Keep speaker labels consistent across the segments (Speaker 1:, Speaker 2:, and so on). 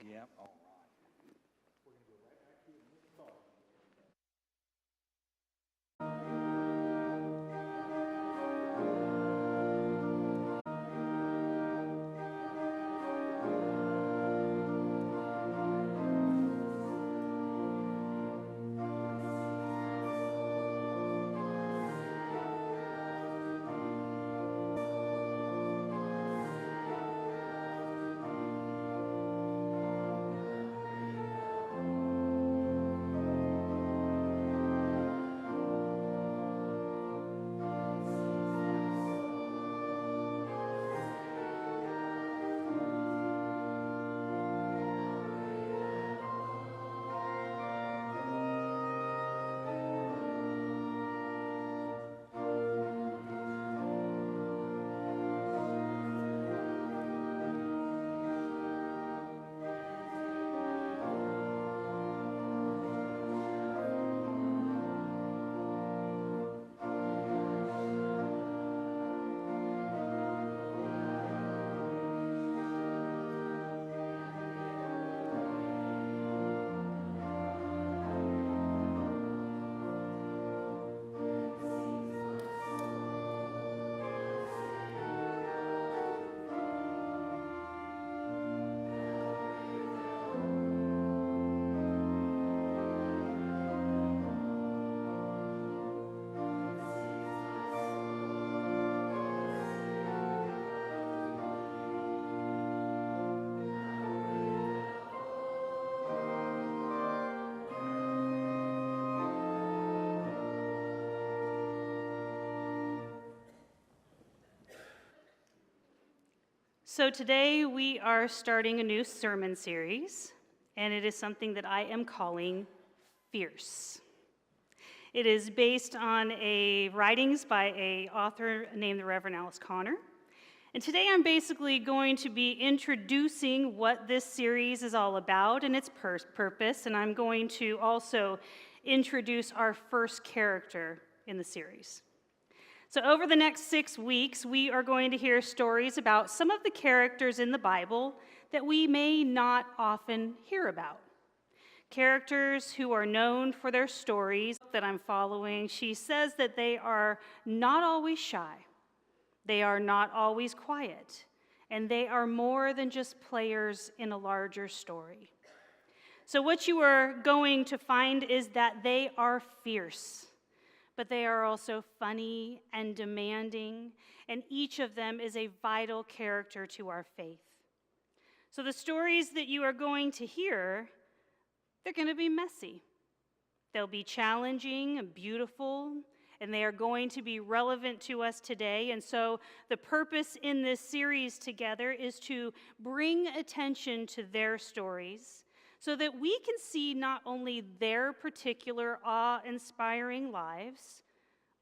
Speaker 1: Yep. All right.
Speaker 2: So today we are starting a new sermon series, and it is something that I am calling Fierce. It is based on writings by an author named the Reverend Alice Connor. And today I'm basically going to be introducing what this series is all about and its purpose, and I'm going to also introduce our first character in the series. So over the next 6 weeks, we are going to hear stories about some of the characters in the Bible that we may not often hear about. Characters who are known for their stories that I'm following. She says that they are not always shy. They are not always quiet. And they are more than just players in a larger story. So what you are going to find is that they are fierce. But they are also funny and demanding, and each of them is a vital character to our faith. So the stories that you are going to hear, they're going to be messy. They'll be challenging and beautiful, and they are going to be relevant to us today. And so the purpose in this series together is to bring attention to their stories, so that we can see not only their particular awe-inspiring lives,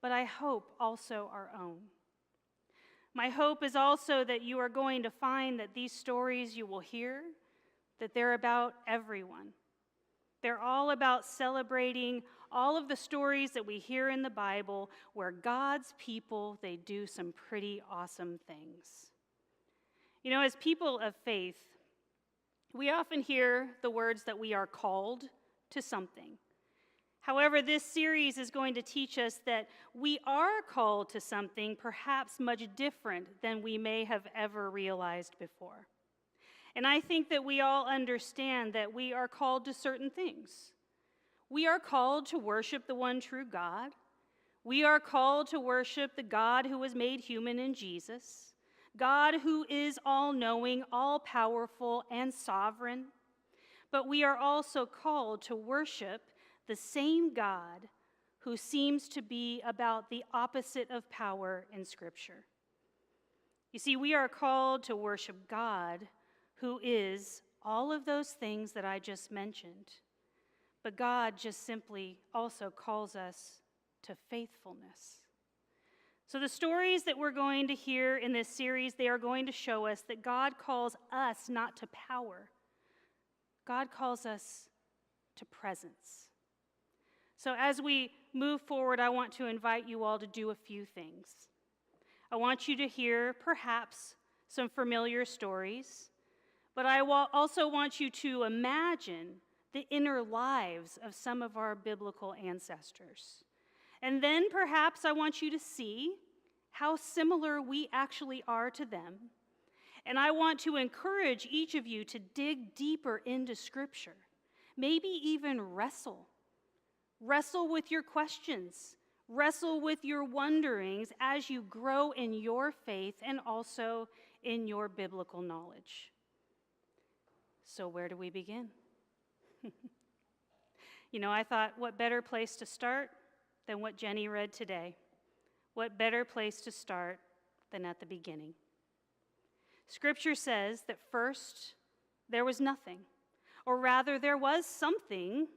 Speaker 2: but I hope also our own. My hope is also that you are going to find that these stories you will hear, that they're about everyone. They're all about celebrating all of the stories that we hear in the Bible where God's people, they do some pretty awesome things. You know, as people of faith, we often hear the words that we are called to something. However, this series is going to teach us that we are called to something perhaps much different than we may have ever realized before. And I think that we all understand that we are called to certain things. We are called to worship the one true God. We are called to worship the God who was made human in Jesus. God who is all-knowing, all-powerful, and sovereign. But we are also called to worship the same God who seems to be about the opposite of power in Scripture. You see, we are called to worship God who is all of those things that I just mentioned. But God just simply also calls us to faithfulness. So the stories that we're going to hear in this series, they are going to show us that God calls us not to power. God calls us to presence. So as we move forward, I want to invite you all to do a few things. I want you to hear perhaps some familiar stories, But I also want you to imagine the inner lives of some of our biblical ancestors. And then perhaps I want you to see how similar we actually are to them. And I want to encourage each of you to dig deeper into Scripture, maybe even wrestle. Wrestle with your questions, wrestle with your wonderings as you grow in your faith and also in your biblical knowledge. So where do we begin? I thought, what better place to start than what Jenny read today? What better place to start than at the beginning? Scripture says that first there was nothing, or rather there was something,